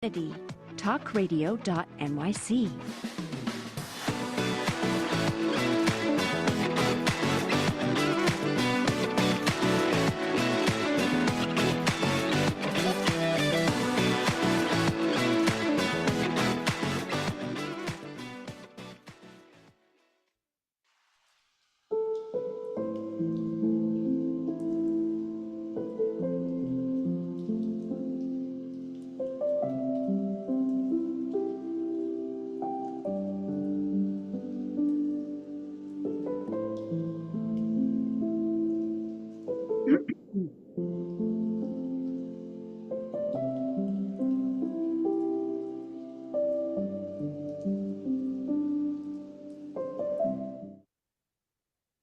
talkradio.nyc.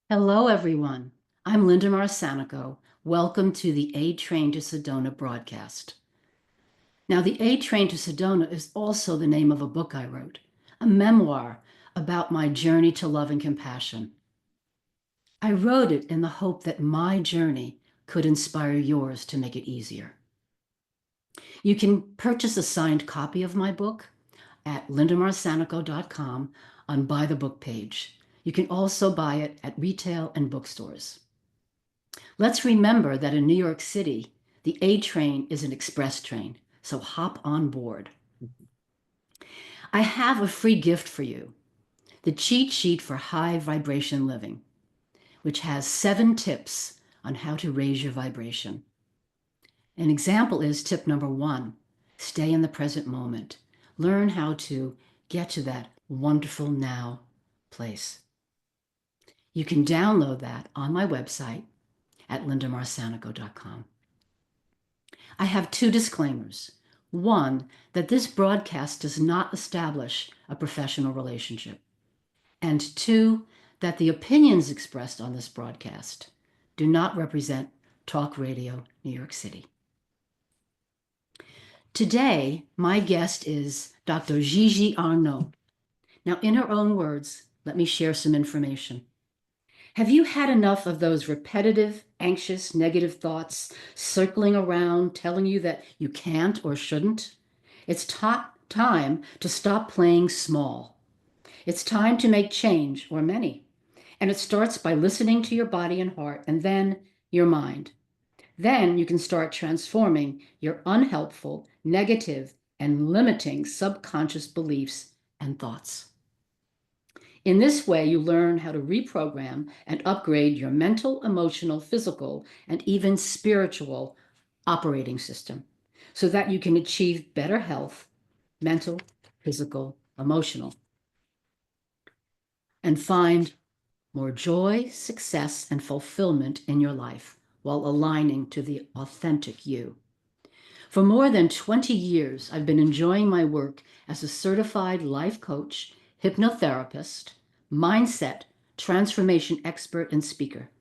Hello, everyone. I'm Linda Marsanico. Welcome to the A Train to Sedona broadcast. Now, the A Train to Sedona is also the name of a book I wrote, a memoir about my journey to love and compassion. I wrote it in the hope that my journey could inspire yours to make it easier. You can purchase a signed copy of my book at lindamarsanico.com on Buy the Book page. You can also buy it at retail and bookstores. Let's remember that in New York City, the A train is an express train, so hop on board. I have a free gift for you, the cheat sheet for high vibration living, which has 7 tips on how to raise your vibration. An example is tip number 1, stay in the present moment. Learn how to get to that wonderful now place. You can download that on my website at lindamarsanico.com. I have 2 disclaimers. 1, that this broadcast does not establish a professional relationship. And 2, that the opinions expressed on this broadcast do not represent Talk Radio New York City. Today, my guest is Dr. Gigi Arnaud. Now, in her own words, let me share some information. Have you had enough of those repetitive, anxious, negative thoughts circling around, telling you that you can't or shouldn't? It's time to stop playing small. It's time to make change, or many. And it starts by listening to your body and heart, and then your mind. Then you can start transforming your unhelpful, negative, and limiting subconscious beliefs and thoughts. In this way, you learn how to reprogram and upgrade your mental, emotional, physical, and even spiritual operating system so that you can achieve better health, mental, physical, emotional, and find more joy, success, and fulfillment in your life while aligning to the authentic you. For more than 20 years, I've been enjoying my work as a certified life coach, hypnotherapist, mindset, transformation expert, and speaker.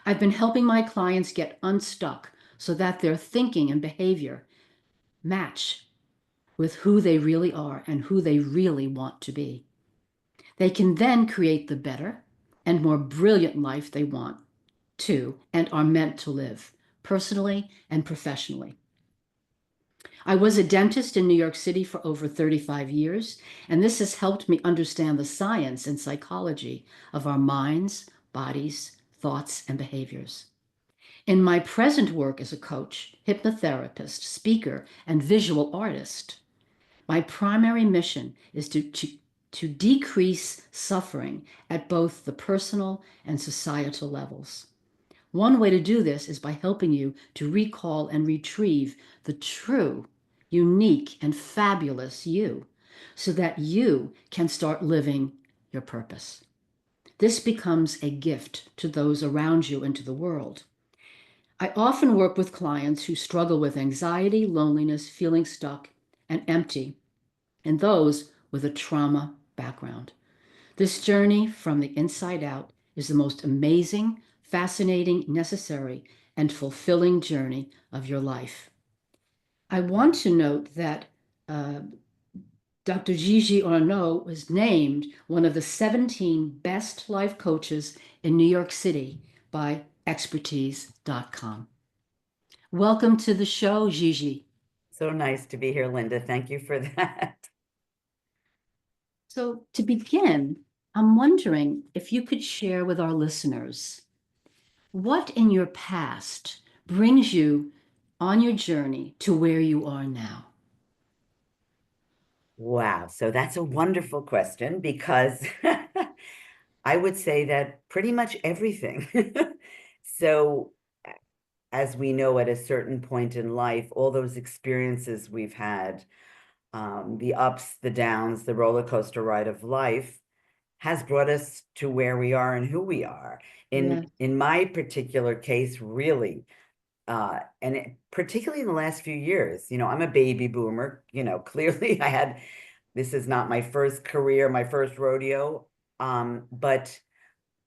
I've been helping my clients get unstuck so that their thinking and behavior match with who they really are and who they really want to be. They can then create the better and more brilliant life they want to and are meant to live, personally and professionally. I was a dentist in New York City for over 35 years, and this has helped me understand the science and psychology of our minds, bodies, thoughts, and behaviors. In my present work as a coach, hypnotherapist, speaker, and visual artist, my primary mission is to decrease suffering at both the personal and societal levels. One way to do this is by helping you to recall and retrieve the true, unique, and fabulous you, so that you can start living your purpose. This becomes a gift to those around you and to the world. I often work with clients who struggle with anxiety, loneliness, feeling stuck and empty, and those with a trauma background. This journey from the inside out is the most amazing, fascinating, necessary, and fulfilling journey of your life. I want to note that Dr. Gigi Arnaud was named one of the 17 best life coaches in New York City by expertise.com. Welcome to the show, Gigi. So nice to be here, Linda. Thank you for that. So, to begin, I'm wondering if you could share with our listeners what in your past brings you on your journey to where you are now. Wow. So that's a wonderful question because I would say that pretty much everything. So, as we know, at a certain point in life, all those experiences we've had, the ups, the downs, the roller coaster ride of life, has brought us to where we are and who we are. Yes. In my particular case, really, particularly in the last few years, I'm a baby boomer. Clearly, this is not my first career, my first rodeo, but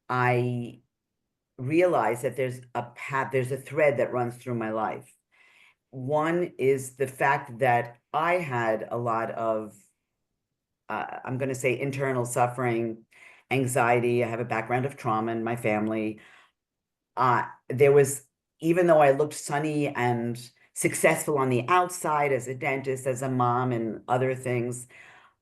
I realize that there's a thread that runs through my life. One is the fact that I had a lot of, I'm going to say, internal suffering, anxiety. I have a background of trauma in my family. There was, even though I looked sunny and successful on the outside as a dentist, as a mom, and other things,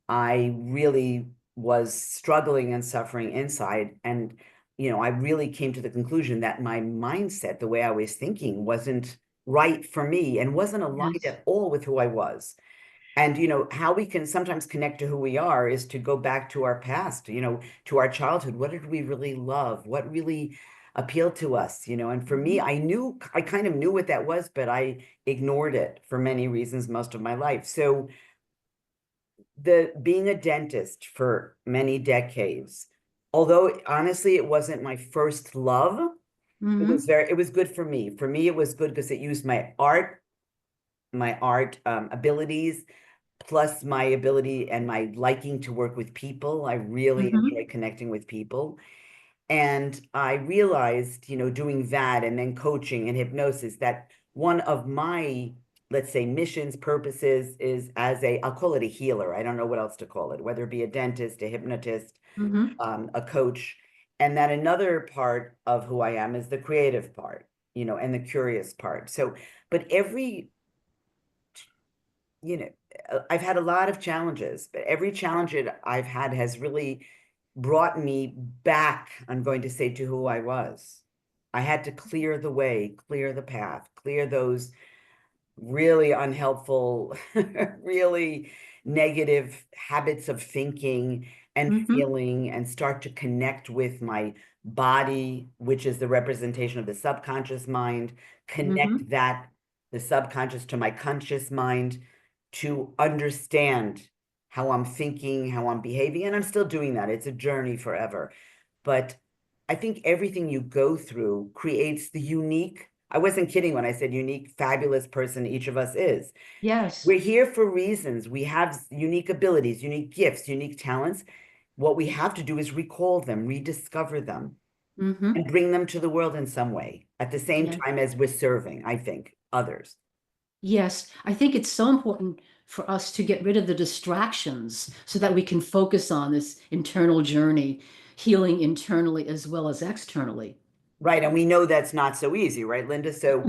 I really was struggling and suffering inside. And, I really came to the conclusion that my mindset, the way I was thinking, wasn't right for me and wasn't aligned Yes. at all with who I was. And, how we can sometimes connect to who we are is to go back to our past, to our childhood. What did we really love? What really appealed to us, And for me, I kind of knew what that was, but I ignored it for many reasons most of my life. So the being a dentist for many decades, although honestly it wasn't my first love, Mm-hmm. it was good for me. For me, it was good because it used my art abilities, plus my ability and my liking to work with people. I really Mm-hmm. enjoy connecting with people. And I realized, doing that and then coaching and hypnosis, that one of my, let's say, missions, purposes is I'll call it a healer. I don't know what else to call it, whether it be a dentist, a hypnotist, Mm-hmm. a coach. And that another part of who I am is the creative part, and the curious part. So, but you know, I've had a lot of challenges, but every challenge that I've had has really brought me back, I'm going to say, to who I was. I had to clear the way, clear the path, clear those really unhelpful, really negative habits of thinking and Mm-hmm. feeling, and start to connect with my body, which is the representation of the subconscious mind, Mm-hmm. connect the subconscious to my conscious mind, to understand how I'm thinking, how I'm behaving. And I'm still doing that. It's a journey forever. But I think everything you go through creates the unique. I wasn't kidding when I said unique, fabulous person each of us is. Yes. We're here for reasons. We have unique abilities, unique gifts, unique talents. What we have to do is recall them, rediscover them, Mm-hmm. and bring them to the world in some way at the same Yeah. time as we're serving, I think, others. Yes. I think it's so important for us to get rid of the distractions so that we can focus on this internal journey, healing internally as well as externally. Right. And we know that's not so easy, right, Linda? So,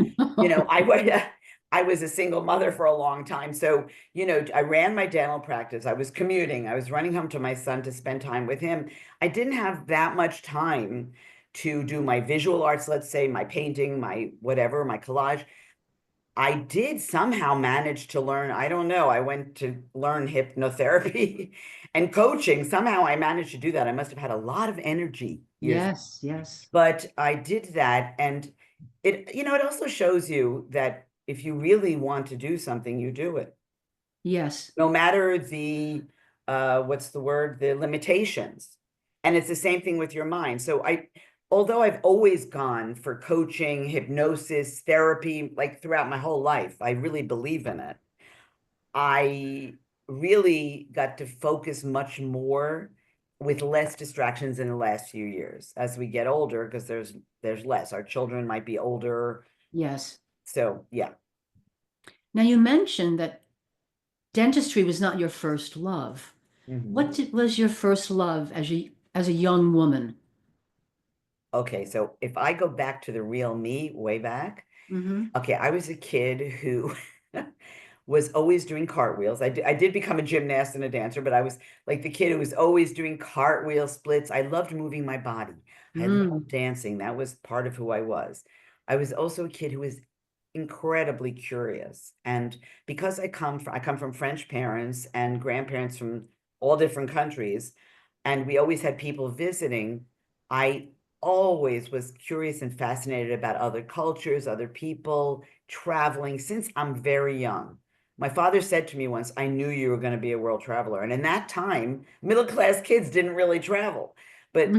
I was a single mother for a long time. So, I ran my dental practice. I was commuting. I was running home to my son to spend time with him. I didn't have that much time to do my visual arts, let's say, my painting, my whatever, my collage. I did somehow manage to learn. I don't know. I went to learn hypnotherapy and coaching. Somehow I managed to do that. I must have had a lot of energy years, Yes. Yes. but I did that. And it also shows you that if you really want to do something, you do it, Yes. no matter what's the word, the limitations. And it's the same thing with your mind. So although I've always gone for coaching, hypnosis, therapy, like throughout my whole life, I really believe in it. I really got to focus much more with less distractions in the last few years as we get older, because there's less. Our children might be older. Yes. So yeah. Now you mentioned that dentistry was not your first love. Mhm. Was your first love as a young woman? Okay, so if I go back to the real me way back, Mm-hmm. okay, I was a kid who was always doing cartwheels. I did become a gymnast and a dancer, but I was like the kid who was always doing cartwheel splits. I loved moving my body. I loved dancing. That was part of who I was. I was also a kid who was incredibly curious. And because I come from French parents and grandparents from all different countries, and we always had people visiting, I always was curious and fascinated about other cultures, other people, traveling since I'm very young. My father said to me once, I knew you were going to be a world traveler. And in that time, middle class kids didn't really travel, but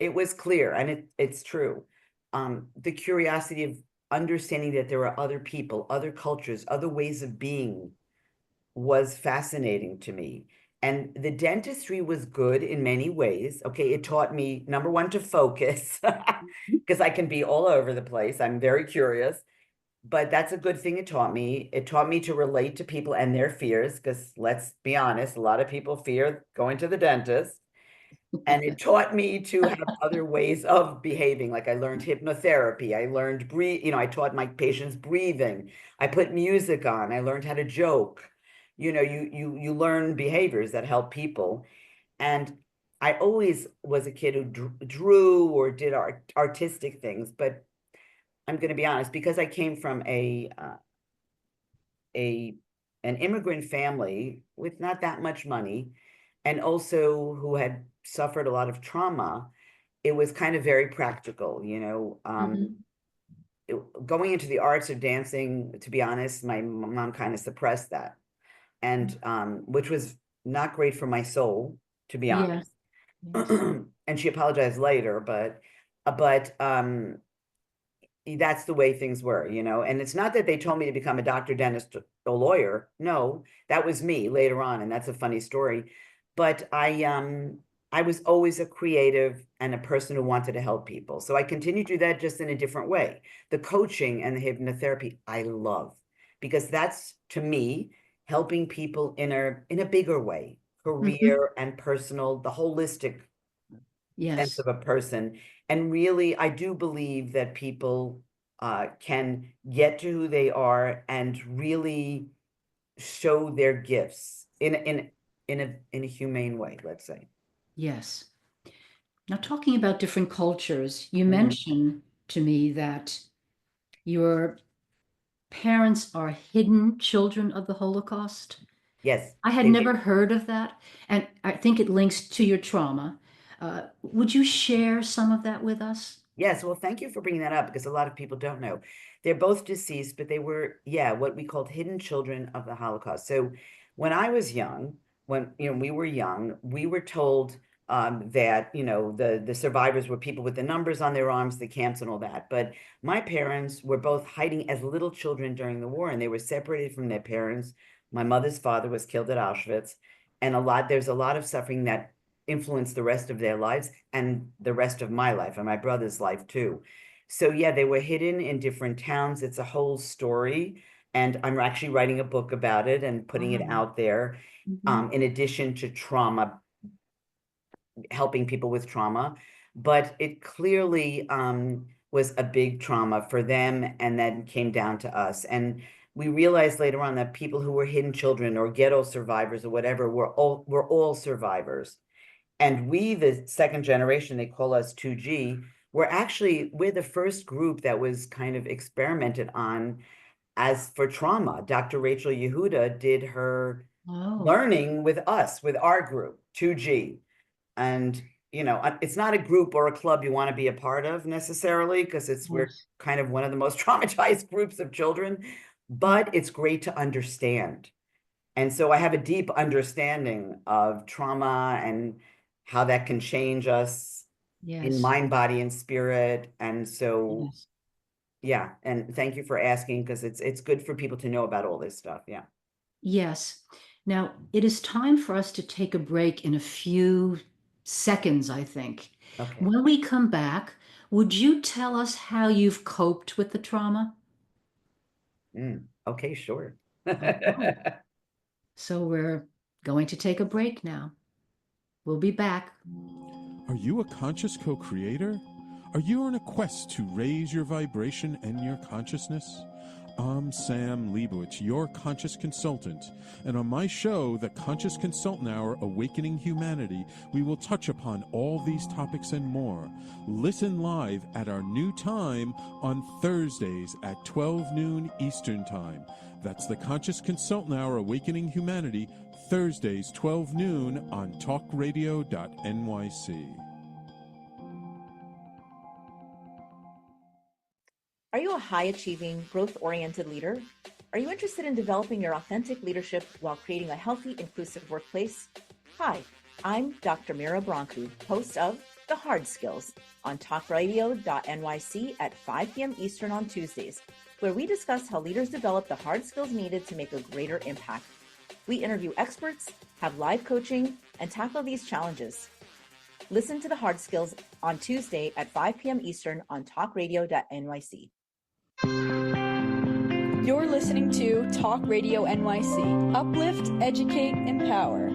it was clear, and it's true. The curiosity of understanding that there are other people, other cultures, other ways of being was fascinating to me. And the dentistry was good in many ways. Okay, it taught me, number one, to focus because I can be all over the place. I'm very curious, but that's a good thing it taught me. It taught me to relate to people and their fears because let's be honest, a lot of people fear going to the dentist. And it taught me to have other ways of behaving. Like I learned hypnotherapy. I learned I taught my patients breathing. I put music on. I learned how to joke. You learn behaviors that help people. And I always was a kid who drew or did artistic things, but I'm going to be honest, because I came from a an immigrant family with not that much money, and also who had suffered a lot of trauma, it was kind of very practical, going into the arts of dancing, to be honest, my mom kind of suppressed that, and which was not great for my soul, to be Yes. honest. And she apologized later, but that's the way things were, and it's not that they told me to become a doctor, dentist, a lawyer. No, that was me later on, and that's a funny story. But I was always a creative and a person who wanted to help people, so I continue to do that, just in a different way. The coaching and the hypnotherapy I love, because that's, to me, helping people in a bigger way, career and personal, the holistic sense Yes. of a person. And really, I do believe that people can get to who they are and really show their gifts in a humane way, let's say. Yes. Now, talking about different cultures, you Mhm. mentioned to me that your parents are hidden children of the Holocaust. Yes, I had they never did. heard of that, and I think it links to your trauma. Would you share some of that with us? Yes, well, thank you for bringing that up because a lot of people don't know. They're both deceased, but they were, yeah, what we called hidden children of the Holocaust. So when I was young, when we were young, we were told that the survivors were people with the numbers on their arms, the camps, and all that. But my parents were both hiding as little children during the war, and they were separated from their parents. My mother's father was killed at Auschwitz, and there's a lot of suffering that influenced the rest of their lives and the rest of my life and my brother's life too. So yeah, they were hidden in different towns. It's a whole story, and I'm actually writing a book about it and putting it Wow. out there. In addition to trauma, helping people with trauma, but it clearly was a big trauma for them, and then came down to us. And we realized later on that people who were hidden children or ghetto survivors or whatever were all survivors. And we, the second generation, they call us 2G, we're the first group that was kind of experimented on as for trauma. Dr. Rachel Yehuda did her Oh, learning with us, with our group, 2G. And, it's not a group or a club you want to be a part of necessarily, because we're yes. kind of one of the most traumatized groups of children, but it's great to understand. And so I have a deep understanding of trauma and how that can change us in Yes. mind, body, and spirit. And so, Yes. yeah, and thank you for asking because it's good for people to know about all this stuff. Yeah. Yes. Now, it is time for us to take a break in a few seconds, I think. Okay. When we come back, would you tell us how you've coped with the trauma? Okay, sure. All right. So we're going to take a break now. We'll be back. Are you a conscious co creator? Are you on a quest to raise your vibration and your consciousness? I'm Sam Leibowitz, your conscious consultant, and on my show, The Conscious Consultant Hour Awakening Humanity, we will touch upon all these topics and more. Listen live at our new time on Thursdays at 12 noon Eastern Time. That's The Conscious Consultant Hour Awakening Humanity, Thursdays 12 noon on talkradio.nyc. Are you a high-achieving, growth-oriented leader? Are you interested in developing your authentic leadership while creating a healthy, inclusive workplace? Hi, I'm Dr. Mira Brancu, host of The Hard Skills on talkradio.nyc at 5 p.m. Eastern on Tuesdays, where we discuss how leaders develop the hard skills needed to make a greater impact. We interview experts, have live coaching, and tackle these challenges. Listen to The Hard Skills on Tuesday at 5 p.m. Eastern on talkradio.nyc. You're listening to Talk Radio NYC. Uplift, educate, empower.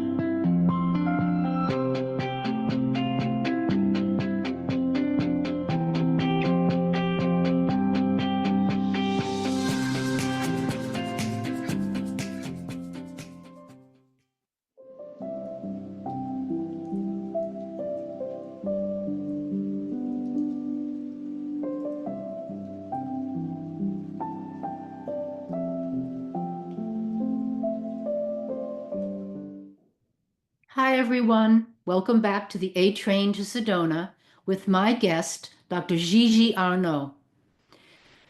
Hi, everyone. Welcome back to the A Train to Sedona with my guest, Dr. Gigi Arnaud.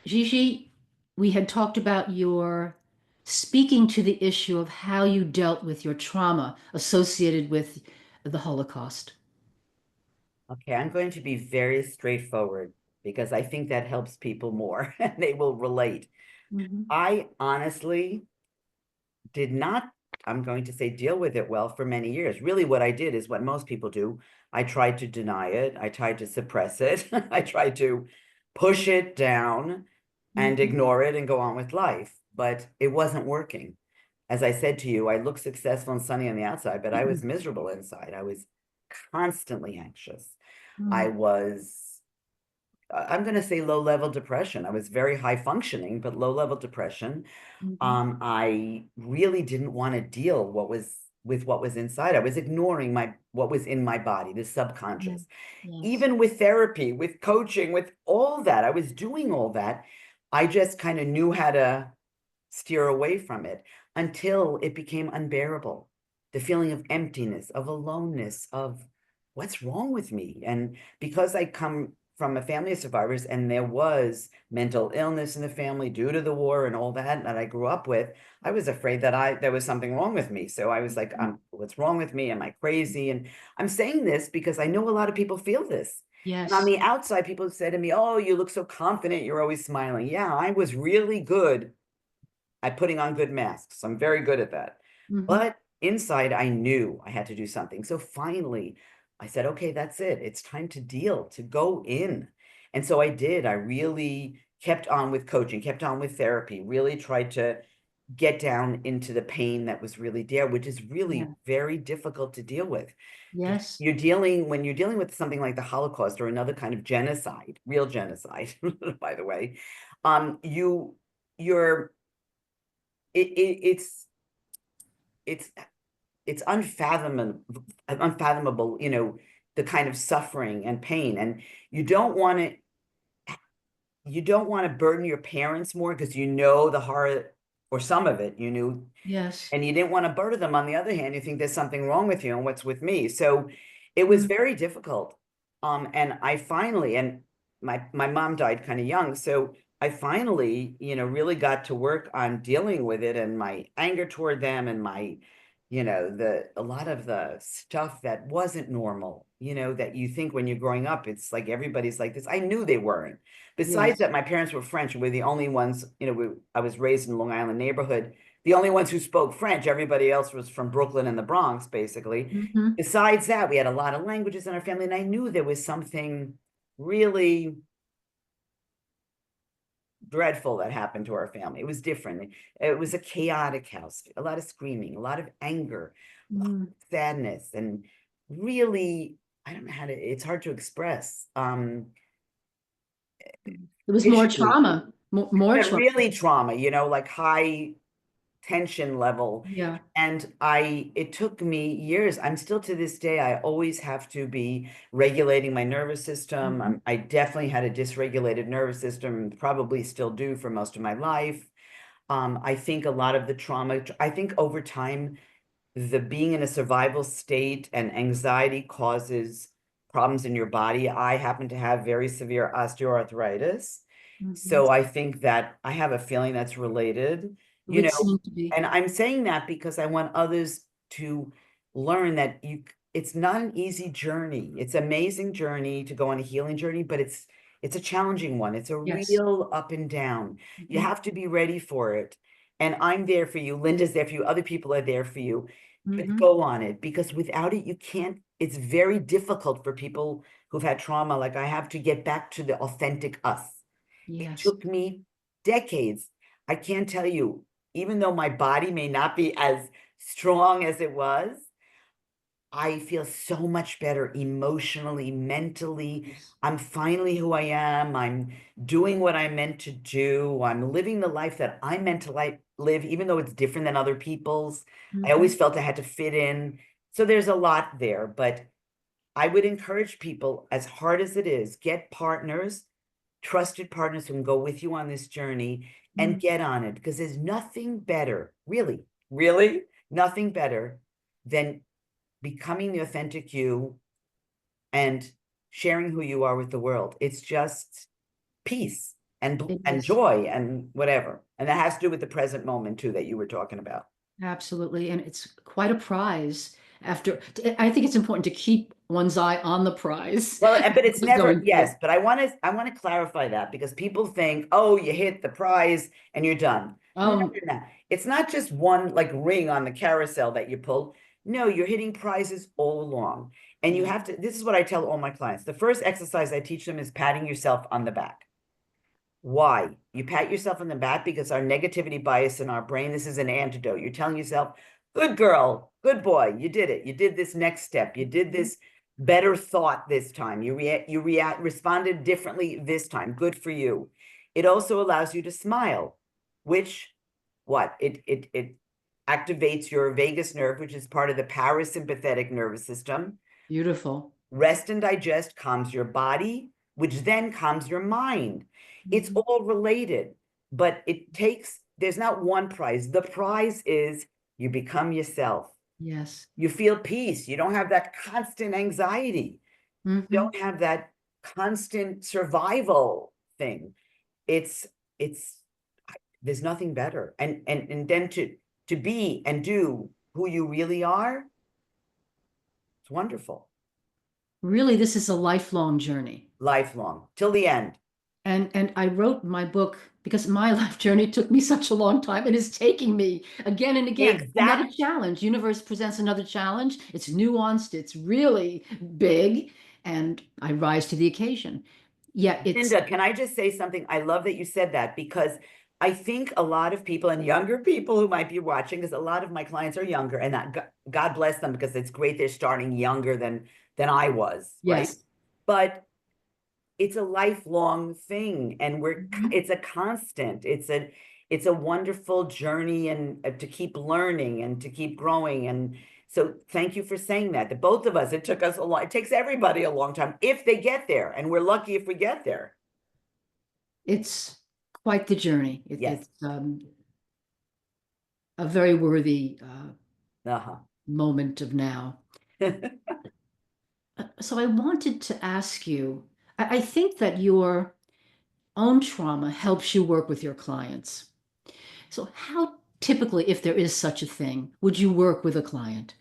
Gigi, we had talked about your speaking to the issue of how you dealt with your trauma associated with the Holocaust. Okay, I'm going to be very straightforward because I think that helps people more and they will relate. Mm-hmm. I honestly did not, I'm going to say, deal with it well for many years. Really, what I did is what most people do. I tried to deny it. I tried to suppress it. I tried to push it down and ignore it and go on with life, but it wasn't working. As I said to you, I look successful and sunny on the outside, but I was miserable inside. I was constantly anxious. I was, I'm going to say low-level depression. I was very high functioning, but low-level depression. I really didn't want to deal with what was inside. I was ignoring what was in my body, the subconscious. Yes. Even with therapy, with coaching, with all that, I was doing all that. I just kind of knew how to steer away from it until it became unbearable. The feeling of emptiness, of aloneness, of what's wrong with me? And because I come from a family of survivors and there was mental illness in the family due to the war and all that I grew up with, I was afraid that there was something wrong with me. So I was like, what's wrong with me? Am I crazy? And I'm saying this because I know a lot of people feel this. Yes. And on the outside, people say to me, oh, you look so confident. You're always smiling. Yeah, I was really good at putting on good masks. I'm very good at that. But inside, I knew I had to do something. So finally, I said, okay, that's it. It's time to deal, to go in. And so I did. I really kept on with coaching, kept on with therapy, really tried to get down into the pain that was really there, which is really very difficult to deal with. Yes. When you're dealing with something like the Holocaust or another kind of genocide, real genocide, by the way, it's unfathomable, the kind of suffering and pain. And you don't want to burden your parents more because the horror, or some of it, Yes. and you didn't want to burden them. On the other hand, you think there's something wrong with you and what's with me. So it was very difficult. And I finally, and my mom died kind of young. So I finally, really got to work on dealing with it and my anger toward them and my, a lot of the stuff that wasn't normal, that you think when you're growing up, it's like everybody's like this. I knew they weren't. Besides that, my parents were French and we're the only ones, I was raised in a Long Island neighborhood, the only ones who spoke French. Everybody else was from Brooklyn and the Bronx, basically. Besides that, we had a lot of languages in our family, and I knew there was something really dreadful that happened to our family. It was different. It was a chaotic house, a lot of screaming, a lot of anger, a lot of sadness, and really, I don't know it's hard to express. It was more issues. trauma. More But trauma. really trauma, like high tension level. Yeah. And it took me years. I'm still to this day, I always have to be regulating my nervous system. I definitely had a dysregulated nervous system, probably still do for most of my life. I think a lot of the trauma, I think over time, the being in a survival state and anxiety causes problems in your body. I happen to have very severe osteoarthritis. So I think that I have a feeling that's related, It would seem to be. and I'm saying that because I want others to learn that it's not an easy journey. It's an amazing journey to go on a healing journey, but it's a challenging one. It's a Yes. real up and down. You have to be ready for it. And I'm there for you. Linda's there for you. Other people are there for you. But go on it, because without it, you can't. It's very difficult for people who've had trauma like I have to get back to the authentic us. It Yes. took me decades. I can't tell you, even though my body may not be as strong as it was, I feel so much better emotionally, mentally. I'm finally who I am. I'm doing what I'm meant to do. I'm living the life that I'm meant to live, even though it's different than other people's. I always felt I had to fit in. So there's a lot there, but I would encourage people, as hard as it is, get partners, trusted partners who can go with you on this journey and get on it, because there's nothing better, really, really nothing better than becoming the authentic you and sharing who you are with the world. It's just peace and joy and whatever. And that has to do with the present moment too, that you were talking about. Absolutely. And it's quite a prize I think it's important to keep one's eye on the prize. Well, but it's never, yes, but I want to clarify that, because people think, oh, you hit the prize and you're done. No. It's not just one like ring on the carousel that you pull. No, you're hitting prizes all along. And you have to, this is what I tell all my clients. The first exercise I teach them is patting yourself on the back. Why? You pat yourself on the back because our negativity bias in our brain, this is an antidote. You're telling yourself, good girl, good boy, you did it. You did this next step. You did this better thought this time. You responded differently this time. Good for you. It also allows you to smile, which it activates your vagus nerve, which is part of the parasympathetic nervous system. Beautiful. Rest and digest calms your body, which then calms your mind. It's all related, but there's not one prize. The prize is you become yourself. Yes. You feel peace. You don't have that constant anxiety. You don't have that constant survival thing. There's nothing better. And then to be and do who you really are, it's wonderful. Really, this is a lifelong journey. Lifelong, till the end. And I wrote my book because my life journey took me such a long time and is taking me again and again. Exactly. Another challenge. Universe presents another challenge. It's nuanced. It's really big. And I rise to the occasion. Yeah, Linda, can I just say something? I love that you said that, because I think a lot of people, and younger people who might be watching, because a lot of my clients are younger, and God bless them, because it's great they're starting younger than I was, right? But it's a lifelong thing, and it's a constant. It's a wonderful journey, and to keep learning and to keep growing. And so thank you for saying that. The both of us, it took us it takes everybody a long time if they get there, and we're lucky if we get there. It's quite the journey. Yes. It's a very worthy moment of now. So I wanted to ask you, I think that your own trauma helps you work with your clients. So how typically, if there is such a thing, would you work with a client?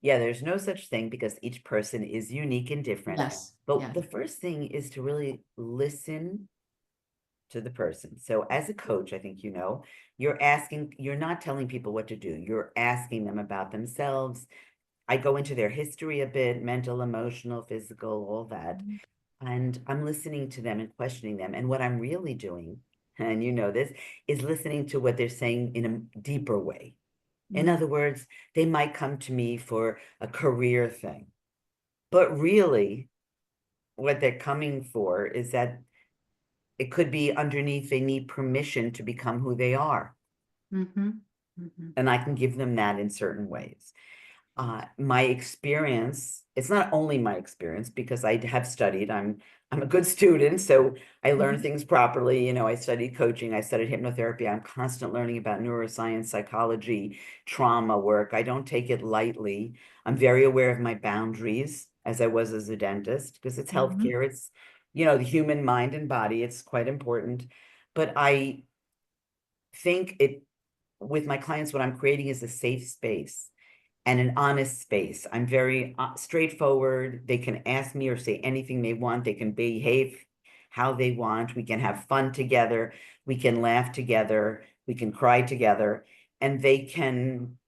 Yeah, there's no such thing, because each person is unique and different. Yes. But the first thing is to really listen to the person. So as a coach, I think, you're not telling people what to do. You're asking them about themselves. I go into their history a bit, mental, emotional, physical, all that. And I'm listening to them and questioning them. And what I'm really doing, and you know this, is listening to what they're saying in a deeper way. In other words, they might come to me for a career thing, but really what they're coming for is that it could be underneath they need permission to become who they are. Mm-hmm. Mm-hmm. And I can give them that in certain ways. My experience, it's not only my experience because I have studied, I'm a good student, so I learn things properly. You know, I studied coaching, I studied hypnotherapy. I'm constant learning about neuroscience, psychology, trauma work. I don't take it lightly. I'm very aware of my boundaries as I was as a dentist, because it's healthcare. It's, you know, the human mind and body. It's quite important. But I think with my clients, what I'm creating is a safe space and an honest space. I'm very straightforward. They can ask me or say anything they want. They can behave how they want. We can have fun together. We can laugh together. We can cry together. And they can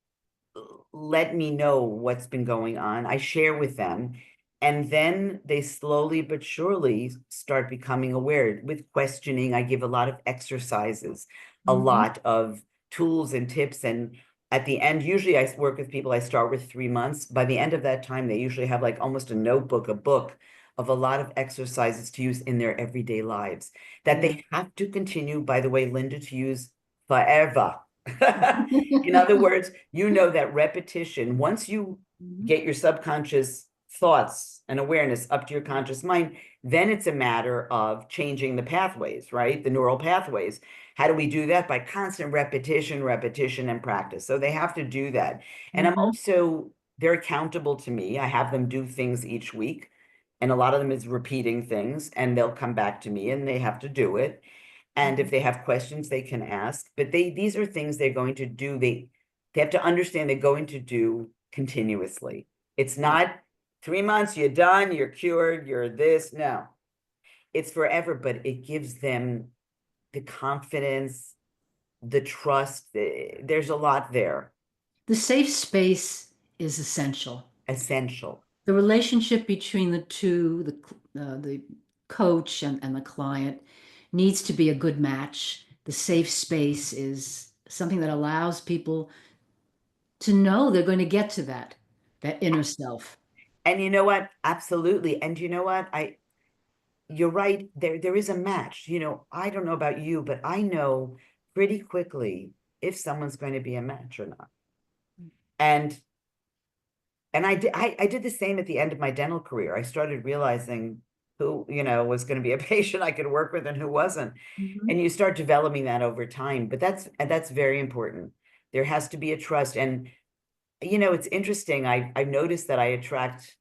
let me know what's been going on. I share with them. And then they slowly but surely start becoming aware. With questioning, I give a lot of exercises, a lot of tools and tips. And at the end, usually I work with people, I start with 3 months. By the end of that time, they usually have like almost a notebook, a book of a lot of exercises to use in their everyday lives that they have to continue, by the way, Linda, to use forever. In other words, you know that repetition, once you get your subconscious thoughts and awareness up to your conscious mind, then it's a matter of changing the pathways, right? The neural pathways. How do we do that? By constant repetition, repetition, and practice. So they have to do that. And I'm also, they're accountable to me. I have them do things each week. And a lot of them is repeating things, and they'll come back to me and they have to do it. And if they have questions, they can ask. But these are things they're going to do. They have to understand they're going to do continuously. It's not 3 months, you're done, you're cured, you're this. No, it's forever, but it gives them the confidence, the trust. There's a lot there. The safe space is essential. Essential. The relationship between the two, the coach and the client, needs to be a good match. The safe space is something that allows people to know they're going to get to that inner self. And you know what? Absolutely. And you know what? You're right. There is a match. You know, I don't know about you, but I know pretty quickly if someone's going to be a match or not. And I did the same at the end of my dental career. I started realizing who, you know, was going to be a patient I could work with and who wasn't. And you start developing that over time. But that's very important. There has to be a trust. And, you know, it's interesting. I've noticed that I attract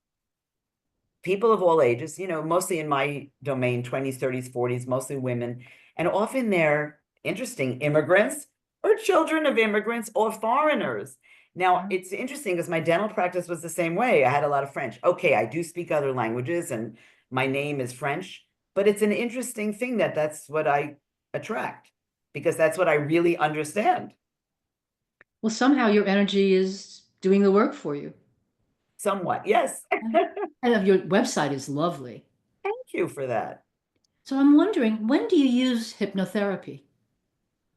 people of all ages, you know, mostly in my domain, 20s, 30s, 40s, mostly women. And often they're interesting immigrants or children of immigrants or foreigners. Now, it's interesting because my dental practice was the same way. I had a lot of French. Okay, I do speak other languages and my name is French, but it's an interesting thing that's what I attract because that's what I really understand. Well, somehow your energy is doing the work for you. Somewhat, yes. And your website is lovely. Thank you for that. So I'm wondering, when do you use hypnotherapy?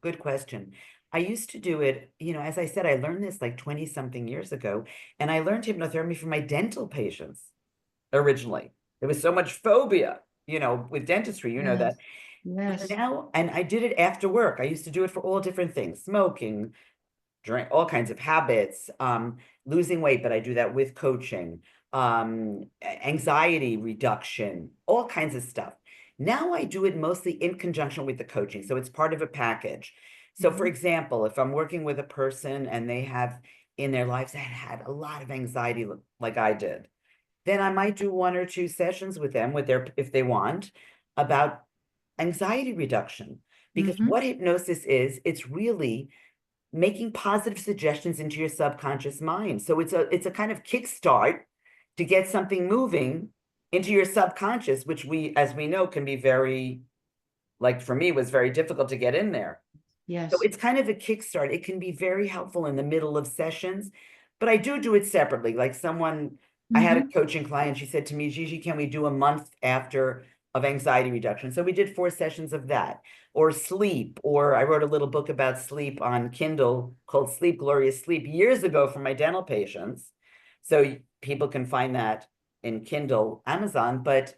Good question. I used to do it, you know, as I said, I learned this like 20 something years ago, and I learned hypnotherapy for my dental patients originally. There was so much phobia, you know, with dentistry, you know that. Yes. But now, and I did it after work. I used to do it for all different things, smoking, drink, all kinds of habits, losing weight, but I do that with coaching, anxiety reduction, all kinds of stuff. Now I do it mostly in conjunction with the coaching. So it's part of a package. So for example, if I'm working with a person and they have in their lives had a lot of anxiety like I did, then I might do 1 or 2 sessions with them if they want about anxiety reduction. Because what hypnosis is, it's really making positive suggestions into your subconscious mind. So it's a kind of kickstart to get something moving into your subconscious, which as we know, can be very, like for me, was very difficult to get in there. Yes. So it's kind of a kickstart. It can be very helpful in the middle of sessions, but I do it separately. Like I had a coaching client, she said to me, Gigi, can we do a month after of anxiety reduction? So we did 4 sessions of that. Or sleep, or I wrote a little book about sleep on Kindle called Sleep, Glorious Sleep years ago for my dental patients. So people can find that in Kindle, Amazon, but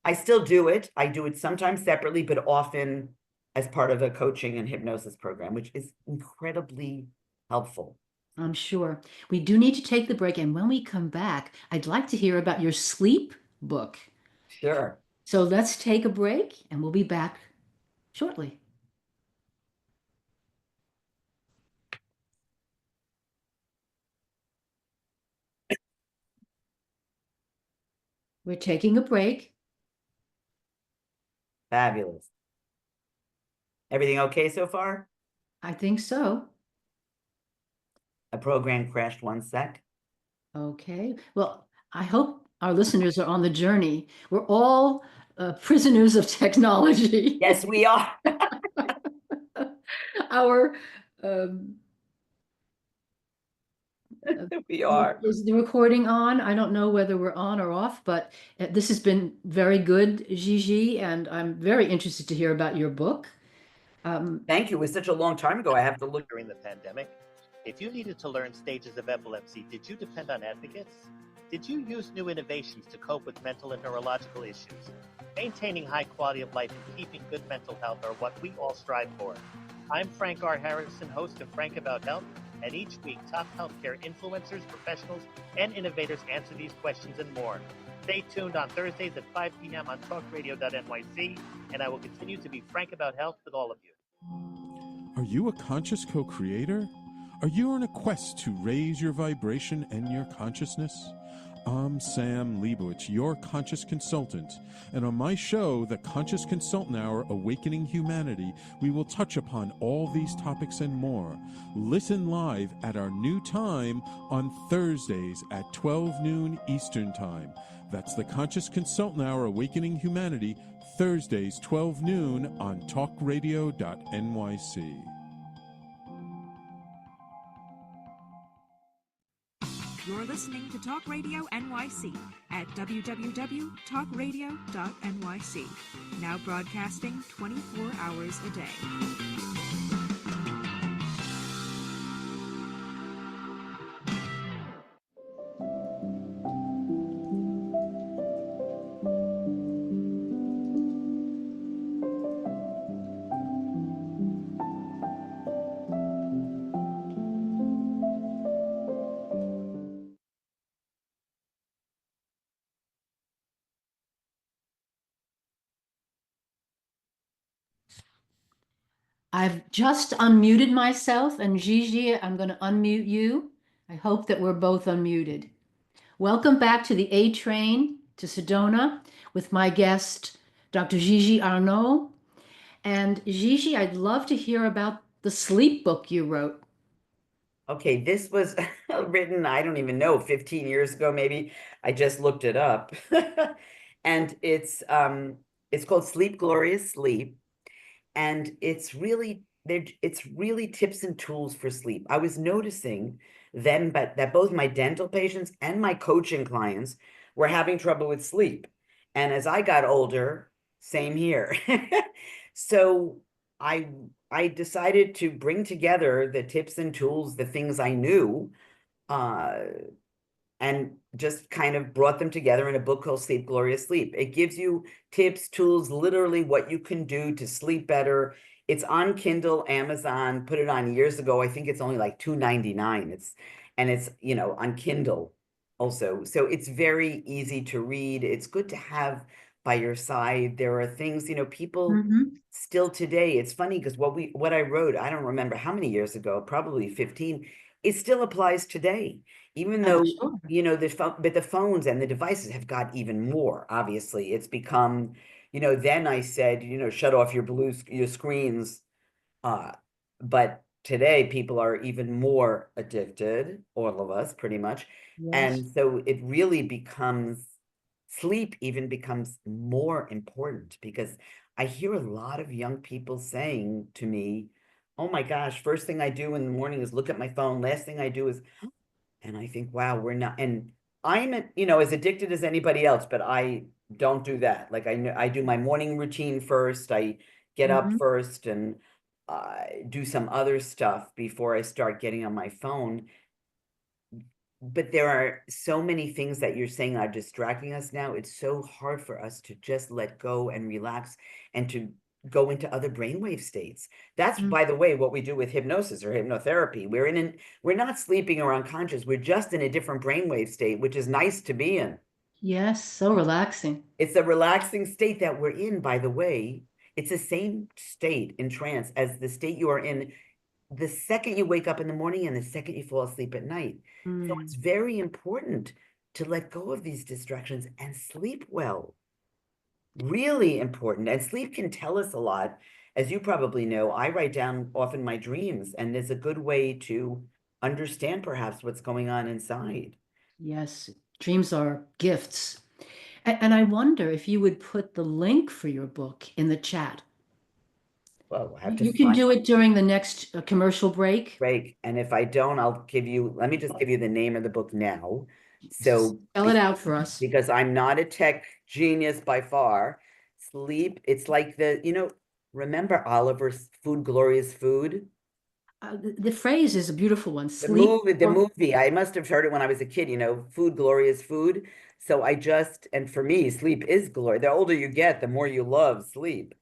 I still do it. I do it sometimes separately, but often as part of a coaching and hypnosis program, which is incredibly helpful. I'm sure. We do need to take the break. And when we come back, I'd like to hear about your sleep book. Sure. So let's take a break and we'll be back shortly. We're taking a break. Fabulous. Everything okay so far? I think so. A program crashed 1 sec. Okay. Well, I hope our listeners are on the journey. We're all prisoners of technology. Yes, we are. Our um, We are. is the recording on? I don't know whether we're on or off, but this has been very good, Gigi, and I'm very interested to hear about your book. Thank you. It was such a long time ago. I have to look. During the pandemic, if you needed to learn stages of epilepsy, did you depend on advocates? Did you use new innovations to cope with mental and neurological issues? Maintaining high quality of life and keeping good mental health are what we all strive for. I'm Frank R. Harrison, host of Frank About Health, and each week top healthcare influencers, professionals, and innovators answer these questions and more. Stay tuned on Thursdays at 5 p.m. on talkradio.nyc, and I will continue to be frank about health with all of you. Are you a conscious co-creator? Are you on a quest to raise your vibration and your consciousness? I'm Sam Leibowitz, your conscious consultant, and on my show, The Conscious Consultant Hour, Awakening Humanity, we will touch upon all these topics and more. Listen live at our new time on Thursdays at 12 noon Eastern Time. That's The Conscious Consultant Hour, Awakening Humanity, Thursdays, 12 noon on talkradio.nyc. You're listening to Talk Radio NYC at www.talkradio.nyc. Now broadcasting 24 hours a day. I've just unmuted myself, and Gigi, I'm going to unmute you. I hope that we're both unmuted. Welcome back to the A Train to Sedona with my guest, Dr. Gigi Arnaud. And Gigi, I'd love to hear about the sleep book you wrote. Okay, this was written, I don't even know, 15 years ago, maybe. I just looked it up. And it's called Sleep Glorious Sleep. And it's really tips and tools for sleep. I was noticing then that both my dental patients and my coaching clients were having trouble with sleep. And as I got older, same here. So I decided to bring together the tips and tools, the things I knew, and just kind of brought them together in a book called Sleep Glorious Sleep. It gives you tips, tools, literally what you can do to sleep better. It's on Kindle, Amazon, put it on years ago. I think it's only like $2.99. It's on Kindle also. So it's very easy to read. It's good to have by your side. There are things, people still today. It's funny because what I wrote, I don't remember how many years ago, probably 15, it still applies today. Even though, Sure. but the phones and the devices have got even more, obviously. It's become, then I said, shut off your screens. But today people are even more addicted, all of us pretty much. Yes. And so it really sleep even becomes more important, because I hear a lot of young people saying to me, oh my gosh, first thing I do in the morning is look at my phone. Last thing I do is, and I think, wow, we're not, and I'm, as addicted as anybody else, but I don't do that. Like I do my morning routine first. I get up first and do some other stuff before I start getting on my phone. but there are so many things that you're saying are distracting us now. It's so hard for us to just let go and relax and to go into other brainwave states. That's, by the way, what we do with hypnosis or hypnotherapy. We're not sleeping or unconscious. We're just in a different brainwave state, which is nice to be in. Yes, so relaxing. It's a relaxing state that we're in, by the way. It's the same state in trance as the state you are in the second you wake up in the morning and the second you fall asleep at night. So it's very important to let go of these distractions and sleep well. Really important. And sleep can tell us a lot. As you probably know, I write down often my dreams, and it's a good way to understand perhaps what's going on inside. Yes, dreams are gifts. And I wonder if you would put the link for your book in the chat. Well, I have to You can find do it during the next commercial break. break. And if I don't, let me just give you the name of the book now. So Spell it out for us. because I'm not a tech genius by far. Sleep, it's like remember Oliver's Food, Glorious Food? The phrase is a beautiful one. The movie, I must have heard it when I was a kid, Food, Glorious Food. So and for me, sleep is glory. The older you get, the more you love sleep.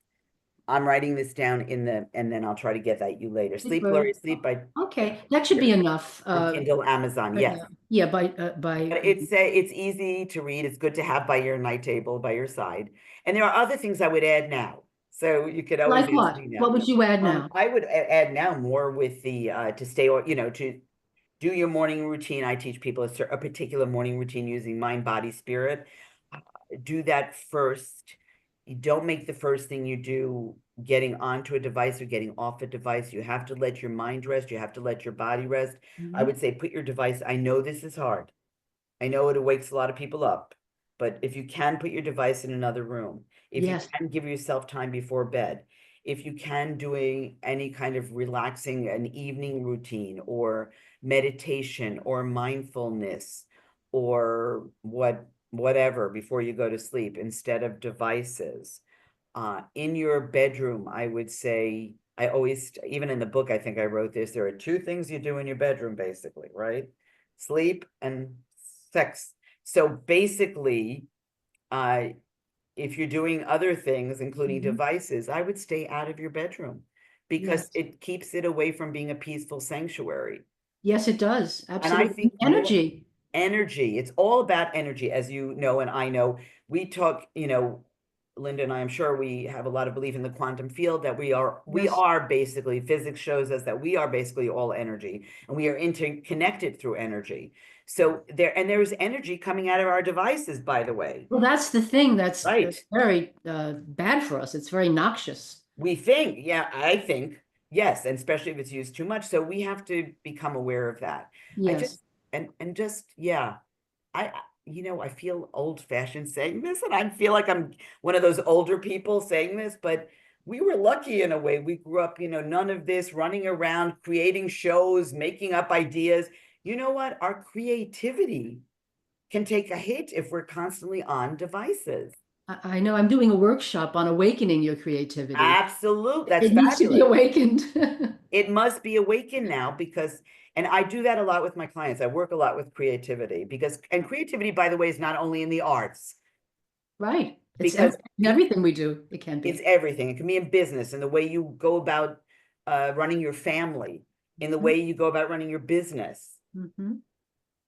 I'm writing this down and then I'll try to get that you later. Sleep, Glorious Sleep by Okay, that should be enough. Kindle, Amazon, yes. Yeah, by But it's easy to read. It's good to have by your night table, by your side. And there are other things I would add now. So you could always like what? ask me now. What would you add now? I would add now more with the to stay, to do your morning routine. I teach people a particular morning routine using mind, body, spirit. Do that first. You don't make the first thing you do getting onto a device or getting off a device. You have to let your mind rest. You have to let your body rest. I would say put your device. I know this is hard. I know it wakes a lot of people up, but if you can put your device in another room, if you can give yourself time before bed, if you can doing any kind of relaxing, an evening routine or meditation or mindfulness or whatever before you go to sleep instead of devices. In your bedroom, I would say, even in the book, I think I wrote this, there are two things you do in your bedroom, basically, right? Sleep and sex. So basically, if you're doing other things, including devices, I would stay out of your bedroom because it keeps it away from being a peaceful sanctuary. Yes, it does. Absolutely. And I think energy. It's all about energy, as you know, and I know. We talk, Linda and I am sure we have a lot of belief in the quantum field that we are basically, physics shows us that we are basically all energy and we are interconnected through energy. So there's energy coming out of our devices, by the way. Well, that's the thing that's right. very bad for us. It's very noxious. We think, I think, yes, and especially if it's used too much. So we have to become aware of that. Yes. I feel old-fashioned saying this, and I feel like I'm one of those older people saying this, but we were lucky in a way. We grew up, none of this running around, creating shows, making up ideas. You know what? Our creativity can take a hit if we're constantly on devices. I know I'm doing a workshop on awakening your creativity. Absolutely. That's it needs to be awakened. It must be awakened now and I do that a lot with my clients. I work a lot with creativity and creativity, by the way, is not only in the arts. Right. It's everything we do. It can be. It's everything. It can be in business, in the way you go about running your family, in the way you go about running your business.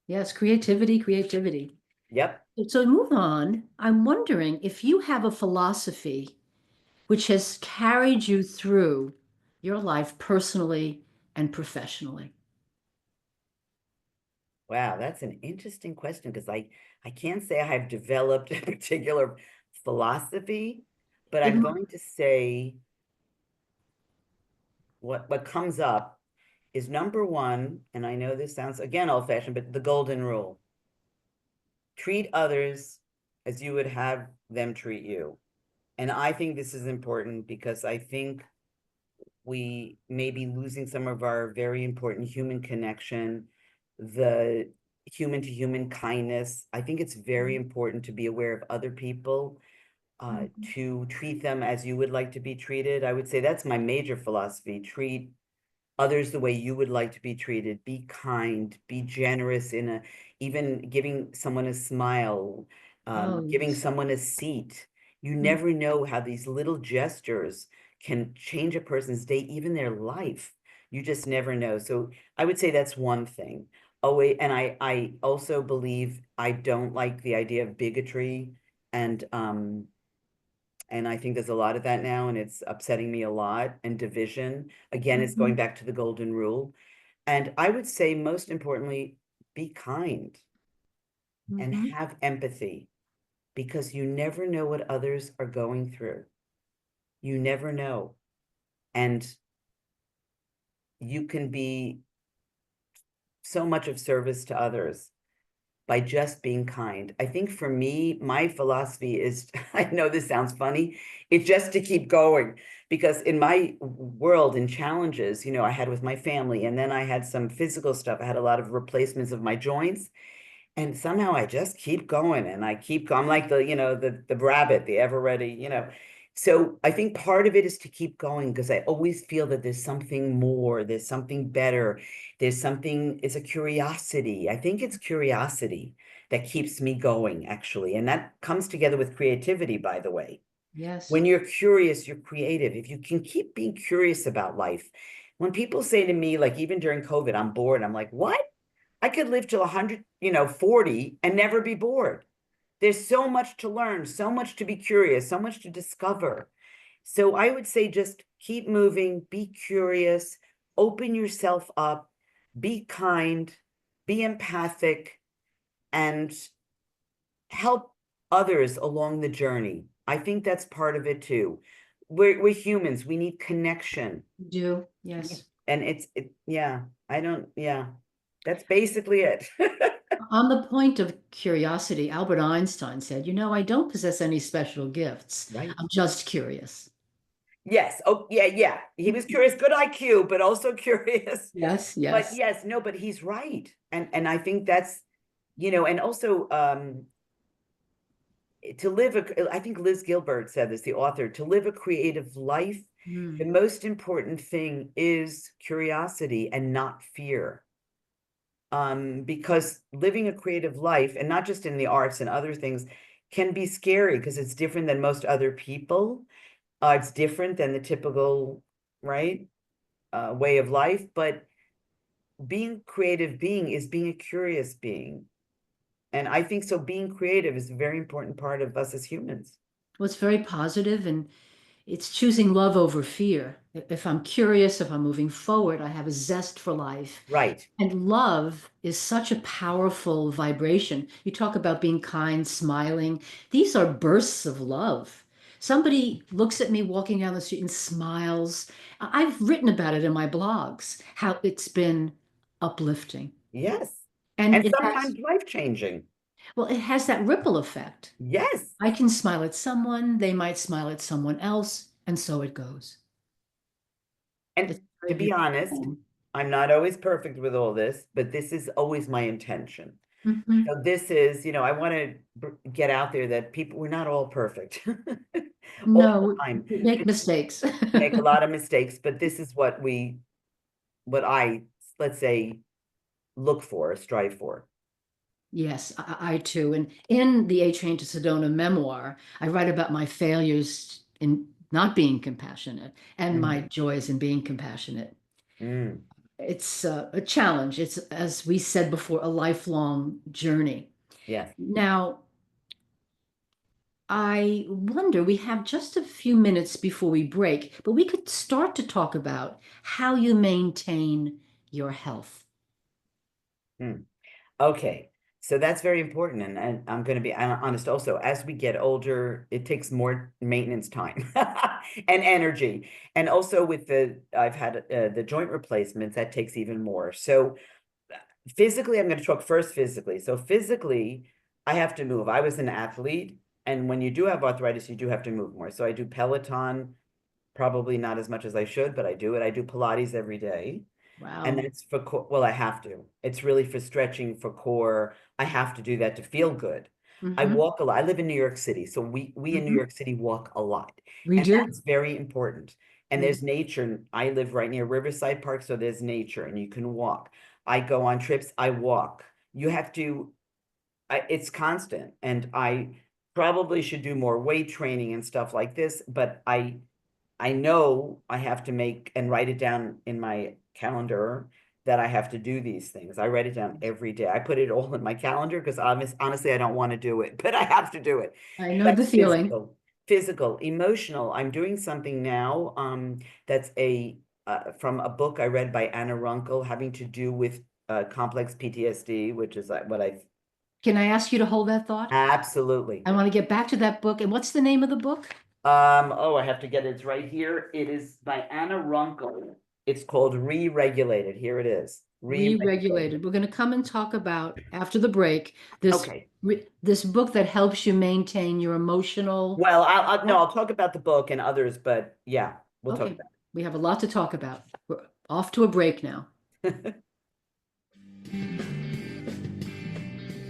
Yes, creativity. Yep. So move on. I'm wondering if you have a philosophy which has carried you through your life personally and professionally. Wow, that's an interesting question because I can't say I have developed a particular philosophy, but I'm going to say what comes up is number one, and I know this sounds, again, old-fashioned, but the golden rule. Treat others as you would have them treat you. And I think this is important because I think we may be losing some of our very important human connection, the human to human kindness. I think it's very important to be aware of other people, to treat them as you would like to be treated. I would say that's my major philosophy. Treat others the way you would like to be treated, be kind, be generous even giving someone a smile, Oh, giving yes. someone a seat. You Mm. never know how these little gestures can change a person's day, even their life. You just never know. So I would say that's one thing. Oh, wait, and I also believe I don't like the idea of bigotry and I think there's a lot of that now, and it's upsetting me a lot. And division, again, it's going back to the golden rule. And I would say, most importantly, be kind and have empathy, because you never know what others are going through. You never know. And you can be so much of service to others by just being kind. I think for me, my philosophy is, I know this sounds funny, it's just to keep going. Because in my world and challenges, I had with my family, and then I had some physical stuff. I had a lot of replacements of my joints. And somehow I just keep going, and I'm like the rabbit, the ever ready. So I think part of it is to keep going, because I always feel that there's something more, there's something better, it's a curiosity. I think it's curiosity that keeps me going, actually. And that comes together with creativity, by the way. Yes. When you're curious, you're creative. If you can keep being curious about life. When people say to me, like even during COVID, I'm bored, I'm like, what? I could live till 140 and never be bored. There's so much to learn, so much to be curious, so much to discover. So I would say just keep moving, be curious, open yourself up, be kind, be empathic, and help others along the journey. I think that's part of it too. We're humans. We need connection. You do. Yes. And that's basically it. On the point of curiosity, Albert Einstein said, I don't possess any special gifts. Right. I'm just curious. Yes. Oh, yeah, yeah. He was curious, good IQ, but also curious. Yes, But yes. yes, no, but he's right. And I think that's, and also I think Liz Gilbert said this, the author, to live a creative life, the most important thing is curiosity and not fear. Because living a creative life, and not just in the arts and other things, can be scary because it's different than most other people. It's different than the typical, right, way of life. But being a creative being is being a curious being. And I think so being creative is a very important part of us as humans. Well, it's very positive, and it's choosing love over fear. If I'm curious, if I'm moving forward, I have a zest for life. Right. And love is such a powerful vibration. You talk about being kind, smiling. These are bursts of love. Somebody looks at me walking down the street and smiles. I've written about it in my blogs, how it's been uplifting. Yes. And And it has, sometimes life-changing. well, it has that ripple effect. Yes. I can smile at someone, they might smile at someone else, and so it goes. And It's to very be honest, beautiful. I'm not always perfect with all this, but this is always my intention. Mhm. So this is, I want to get out there that we're not all perfect all the No, time. we make mistakes. Make a lot of mistakes, but this is what I, let's say, look for, strive for. Yes, I too. And in the A Train to Sedona memoir, I write about my failures in not being compassionate and my joys in being compassionate. Mm. It's a challenge. It's, as we said before, a lifelong journey. Yes. Now, I wonder, we have just a few minutes before we break, but we could start to talk about how you maintain your health. Okay. So that's very important. And I'm going to be honest also, as we get older, it takes more maintenance time and energy. And also I've had the joint replacements, that takes even more. So physically, I'm going to talk first physically. So physically, I have to move. I was an athlete. And when you do have arthritis, you do have to move more. So I do Peloton, probably not as much as I should, but I do it. I do Pilates every day. And Wow. that's for core. Well, I have to. It's really for stretching, for core. I have to do that to feel good. I Mm-hmm. walk a lot. I live in New York City, so we in New Mm-hmm. York City walk a lot, We and do. that's very important. And there's nature. I live right near Riverside Park, so there's nature and you can walk. I go on trips, I walk. You have to, it's constant. And I probably should do more weight training and stuff like this, but I know I have to make and write it down in my calendar that I have to do these things. I write it down every day. I put it all in my calendar because honestly, I don't want to do it, but I have to do it. I know the That's feeling. physical, emotional. I'm doing something now that's from a book I read by Anna Runkle having to do with complex PTSD, which is what I Can I ask you to hold that thought? absolutely. I want to get back to that book. And what's the name of the book? Oh, I have to get it. It's right here. It is by Anna Runkle. It's called Re-Regulated. Here it is. Re-regulated. We're going to come and talk about after the break this Okay. this book that helps you maintain your emotional. Well, I'll talk about the book and others, but yeah, we'll talk Okay, about we have a lot to talk about. We're off to a break now. it.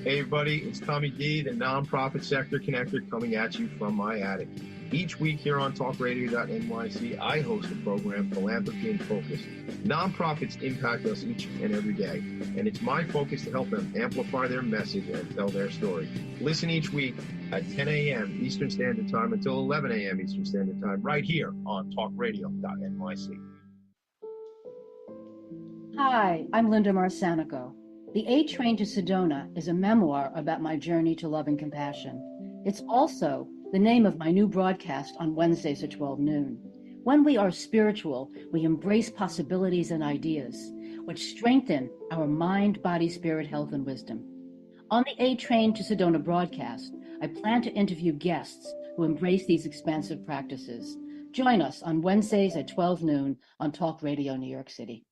Hey everybody, it's Tommy D, the nonprofit sector connector, coming at you from my attic. Each week here on talkradio.nyc, I host a program, Philanthropy in Focus. Nonprofits impact us each and every day, and it's my focus to help them amplify their message and tell their story. Listen each week at 10 a.m. Eastern Standard Time until 11 a.m. Eastern Standard Time, right here on talkradio.nyc. Hi, I'm Linda Marcanico. The A Train to Sedona is a memoir about my journey to love and compassion. It's also the name of my new broadcast on Wednesdays at 12 noon. When we are spiritual, we embrace possibilities and ideas, which strengthen our mind, body, spirit, health, and wisdom. On the A Train to Sedona broadcast, I plan to interview guests who embrace these expansive practices. Join us on Wednesdays at 12 noon on Talk Radio New York City.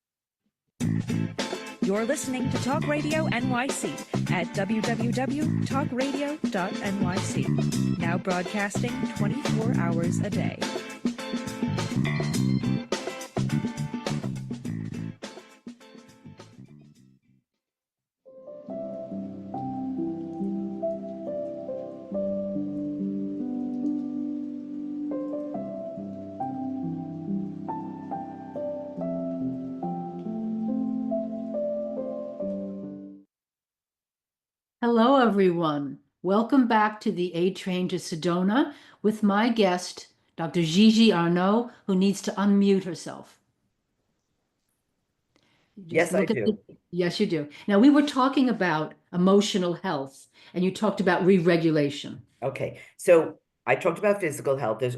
You're listening to Talk Radio NYC at www.talkradio.nyc. Now broadcasting 24 hours a day. Hello, everyone. Welcome back to the A Train to Sedona with my guest, Dr. Gigi Arnaud, who needs to unmute herself. Yes, I do. Yes, you do. Now, we were talking about emotional health, and you talked about re-regulation. Okay, so I talked about physical health. There's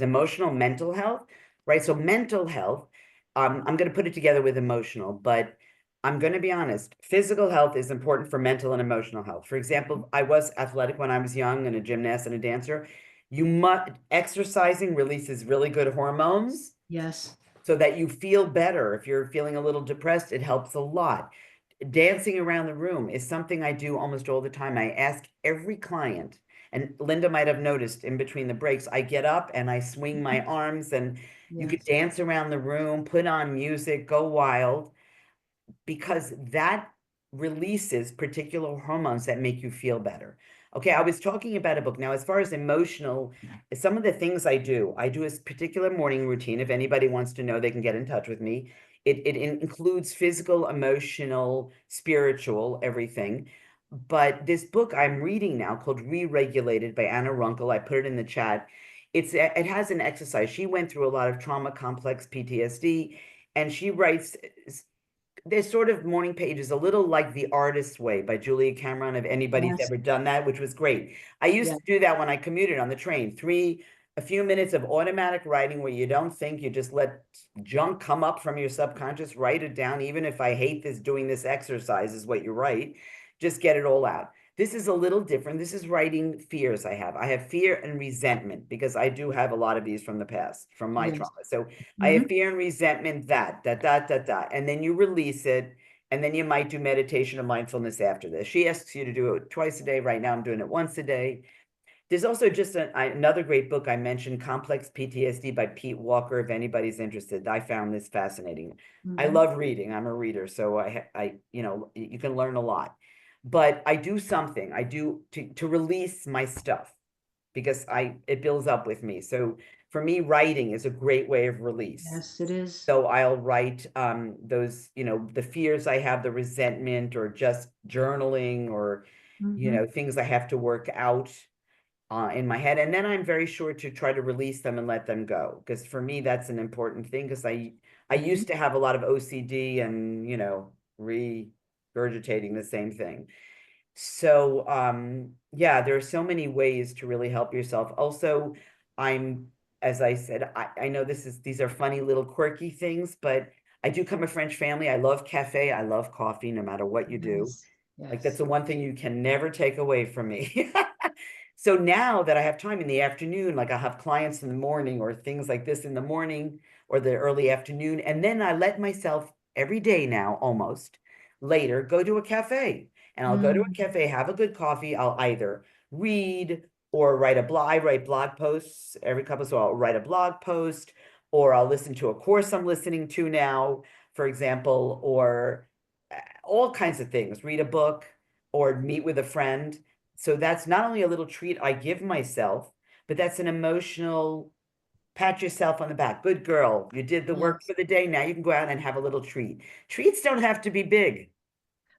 emotional, mental health, right? So mental health, I'm going to put it together with emotional, but I'm going to be honest. Physical health is important for mental and emotional health. For example, I was athletic when I was young and a gymnast and a dancer. Exercising releases really good hormones. Yes. So that you feel better. If you're feeling a little depressed, it helps a lot. Dancing around the room is something I do almost all the time. I ask every client, and Linda might have noticed in between the breaks, I get up and I swing my arms, and you could dance around the room, put on music, go wild, because that releases particular hormones that make you feel better. Okay, I was talking about a book. Now, as far as emotional, some of the things I do a particular morning routine. If anybody wants to know, they can get in touch with me. It includes physical, emotional, spiritual, everything. But this book I'm reading now called Re-Regulated by Anna Runkle, I put it in the chat. It has an exercise. She went through a lot of trauma, complex PTSD, and she writes there's sort of morning pages, a little like The Artist's Way by Julia Cameron, if anybody's ever done that, which was great. I used to do that when I commuted on the train. A few minutes of automatic writing where you don't think, you just let junk come up from your subconscious, write it down. Even if I hate doing this exercise is what you write, just get it all out. This is a little different. This is writing fears I have. I have fear and resentment because I do have a lot of these from the past, from my trauma. So I have fear and resentment, that. And then you release it. And then you might do meditation or mindfulness after this. She asks you to do it twice a day. Right now, I'm doing it once a day. There's also just another great book I mentioned, Complex PTSD by Pete Walker, if anybody's interested. I found this fascinating. I love reading. I'm a reader, so you can learn a lot. But I do something. I do to release my stuff, because it builds up with me. So for me, writing is a great way of release. Yes, it is. So I'll write those, the fears I have, the resentment, or just journaling, or, things I have to work out in my head. And then I'm very sure to try to release them and let them go. Because for me, that's an important thing, because I used to have a lot of OCD and, regurgitating the same thing. So, yeah, there are so many ways to really help yourself. Also, as I said, I know these are funny little quirky things, but I do come from a French family. I love cafe. I love coffee, no matter what you do. Yes. Like, that's the one thing you can never take away from me. So now that I have time in the afternoon, like I have clients in the morning or things like this in the morning or the early afternoon, and then I let myself every day now, almost later, go to a cafe. And I'll go to a cafe, have a good coffee. I'll either read or write a blog. I write blog posts every couple, so I'll write a blog post, or I'll listen to a course I'm listening to now, for example, or all kinds of things, read a book or meet with a friend. So that's not only a little treat I give myself, but that's an emotional pat yourself on the back. Good girl. You did the work for the day. Now you can go out and have a little treat. Treats don't have to be big.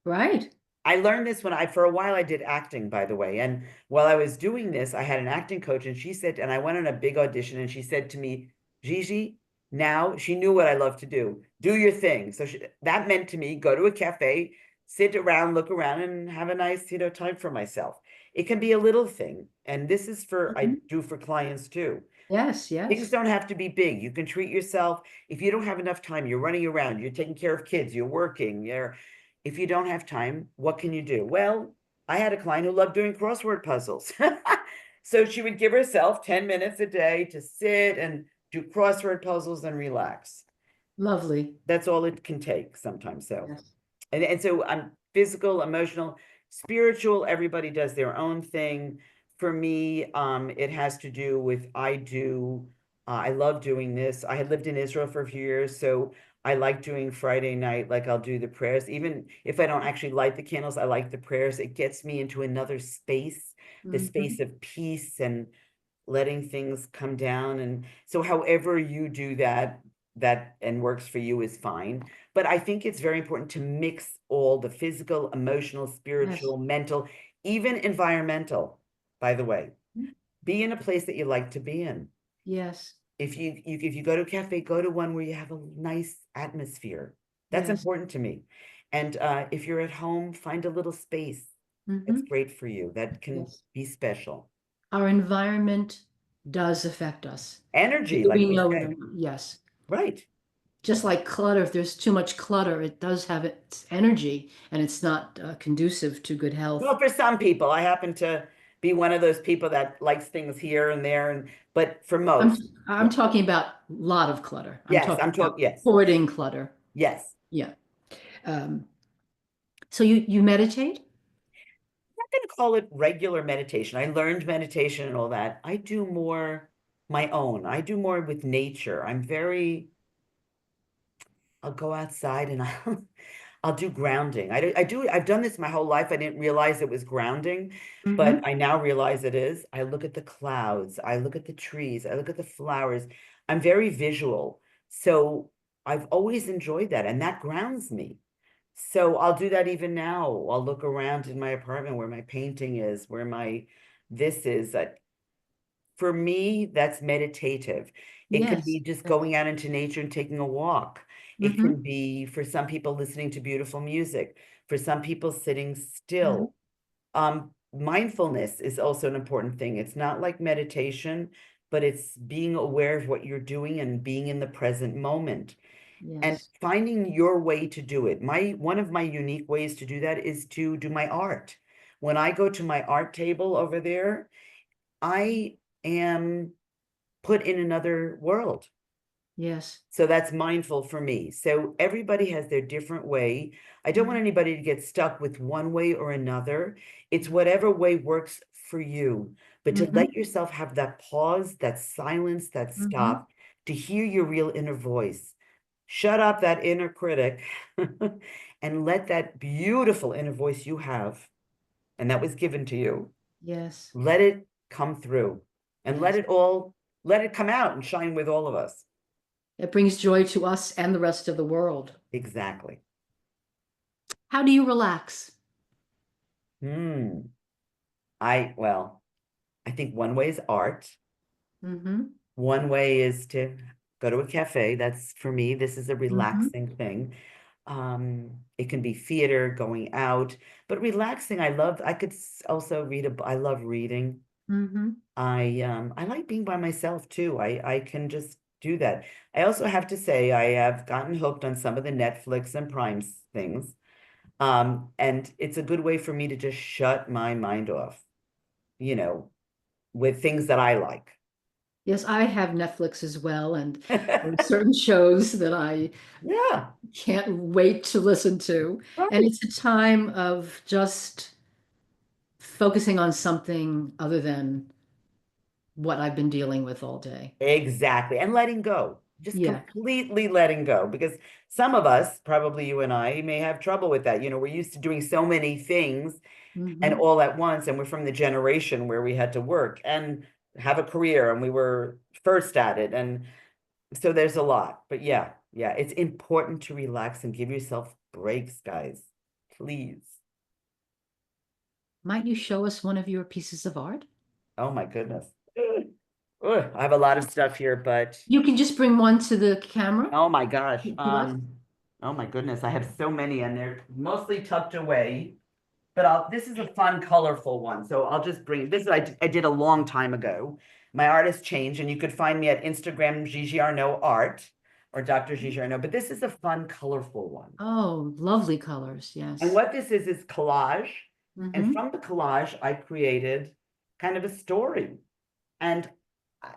Right. I learned this for a while I did acting, by the way. And while I was doing this, I had an acting coach, and she said, and I went on a big audition, and she said to me, Gigi, now she knew what I love to do. Do your thing. So that meant to me, go to a cafe, sit around, look around, and have a nice, time for myself. It can be a little thing. And this is I do for clients too. Yes, yes. Things don't have to be big. You can treat yourself. If you don't have enough time, you're running around, you're taking care of kids, you're working, if you don't have time, what can you do? Well, I had a client who loved doing crossword puzzles. So she would give herself 10 minutes a day to sit and do crossword puzzles and relax. Lovely. That's all it can take sometimes. So, yes. And so I'm physical, emotional, spiritual. Everybody does their own thing. For me, it has to do with, I love doing this. I had lived in Israel for a few years, so I like doing Friday night, like I'll do the prayers. Even if I don't actually light the candles, I like the prayers. It gets me into another space, the space of peace and letting things come down. And so however you do that and works for you is fine. But I think it's very important to mix all the physical, emotional, spiritual, mental, even environmental, by the way. Be in a place that you like to be in. Yes. If you go to a cafe, go to one where you have a nice atmosphere. That's important to me. And if you're at home, find a little space that's great for you, that can be special. Our environment does affect us. Energy, like we say. Yes. Right. Just like clutter, if there's too much clutter, it does have its energy, and it's not conducive to good health. Well, for some people, I happen to be one of those people that likes things here and there, but for most, I'm talking about a lot of clutter. I'm talking hoarding clutter. Yes. Yeah. So you meditate? I'm not going to call it regular meditation. I learned meditation and all that. I do more my own. I do more with nature. I'll go outside and I'll do grounding. I've done this my whole life. I didn't realize it was grounding, but I now realize it is. I look at the clouds, I look at the trees, I look at the flowers. I'm very visual. So I've always enjoyed that, and that grounds me. So I'll do that even now. I'll look around in my apartment where my painting is, where this is. For me, that's meditative. It could be just going out into nature and taking a walk. It can be, for some people, listening to beautiful music. For some people, sitting still. Mindfulness is also an important thing. It's not like meditation, but it's being aware of what you're doing and being in the present moment. And finding your way to do it. One of my unique ways to do that is to do my art. When I go to my art table over there, I am put in another world. Yes. So that's mindful for me. So everybody has their different way. I don't want anybody to get stuck with one way or another. It's whatever way works for you, but to let yourself have that pause, that silence, that stop, to hear your real inner voice. Shut up that inner critic and let that beautiful inner voice you have, and that was given to you. Yes. Let it come through. and Yes. let it come out and shine with all of us. It brings joy to us and the rest of the world. Exactly. How do you relax? I think one way is art. Mm-hmm. One way is to go to a cafe. That's for me, this is a Mm-hmm. relaxing thing. It can be theater, going out, but relaxing, I could also I love reading. Mm-hmm. I like being by myself too. I can just do that. I also have to say I have gotten hooked on some of the Netflix and Prime things. And it's a good way for me to just shut my mind off, you know, with things that I like. Yes, I have Netflix as well, and there are certain shows that I Yeah, can't wait to listen to. And right. it's a time of just focusing on something other than what I've been dealing with all day. Exactly. And letting go, just Yeah. completely letting go, because some of us, probably you and I, may have trouble with that. We're used to doing so many things and Mm-hmm. all at once. And we're from the generation where we had to work and have a career and we were first at it. And so there's a lot, but yeah, it's important to relax and give yourself breaks, guys, please. Might you show us one of your pieces of art? Oh my goodness. Ugh, I have a lot of stuff here, but You can just bring one to the camera oh my gosh. to us. Oh my goodness, I have so many and they're mostly tucked away. But this is a fun, colorful one. So I'll just bring this. I did a long time ago. My art has changed, and you could find me at Instagram, Gigi Arnaud Art, or Dr. Gigi Arnaud. But this is a fun, colorful one. Oh, lovely colors. Yes. And what this is collage. And Mm-hmm. from the collage, I created kind of a story. And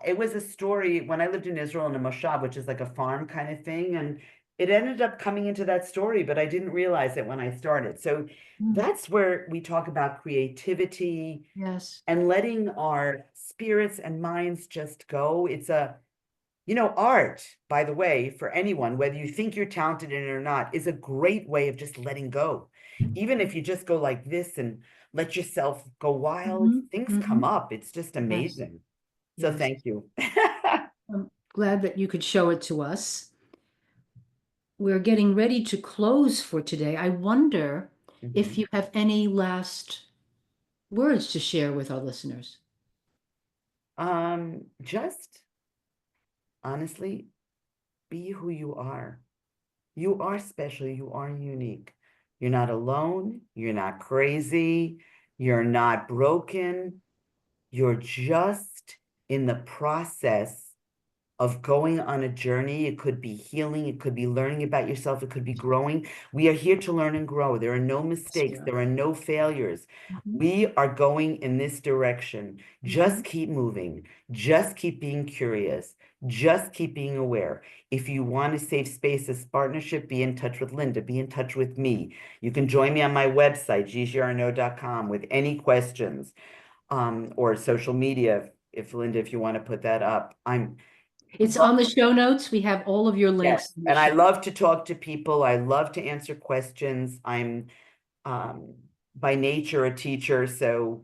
it was a story when I lived in Israel in a moshav, which is like a farm kind of thing. And it ended up coming into that story, but I didn't realize it when I started. So that's where we talk about creativity. Yes. And letting our spirits and minds just go. It's art, by the way, for anyone, whether you think you're talented in it or not, is a great way of just letting go. Even if you just go like this and let yourself go wild, things come up. It's just amazing. So Yes. thank you. I'm glad that you could show it to us. We're getting ready to close for today. I wonder if you have any last words to share with our listeners. Just honestly, be who you are. You are special. You are unique. You're not alone. You're not crazy. You're not broken. You're just in the process of going on a journey. It could be healing. It could be learning about yourself. It could be growing. We are here to learn and grow. There are no mistakes. There are no failures. We are going in this direction. Just keep moving. Just keep being curious. Just keep being aware. If you want a safe spaces partnership, be in touch with Linda. Be in touch with me. You can join me on my website, gigiarnaud.com, with any questions, or social media. If Linda, if you want to put that up, It's on the show notes. We have all of your links. yes, and I love to talk to people. I love to answer questions. I'm by nature a teacher, so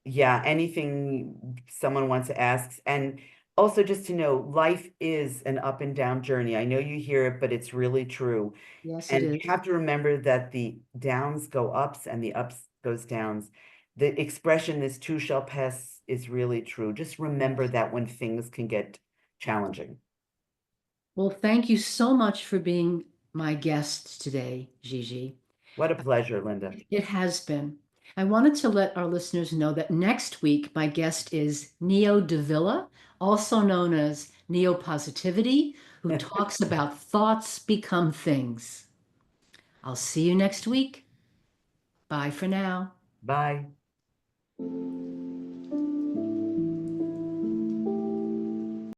yeah, anything someone wants to ask. And also just to know, life is an up and down journey. I know you hear it, but it's really true. Yes, And it you is. have to remember that the downs go ups and the ups goes downs. The expression, this too shall pass, is really true. Just remember that when things can get challenging. Well, thank you so much for being my guest today, Gigi. What a pleasure, Linda. It has been. I wanted to let our listeners know that next week, my guest is Neo Davila, also known as Neo Positivity, who talks about thoughts become things. I'll see you next week. Bye for now. Bye.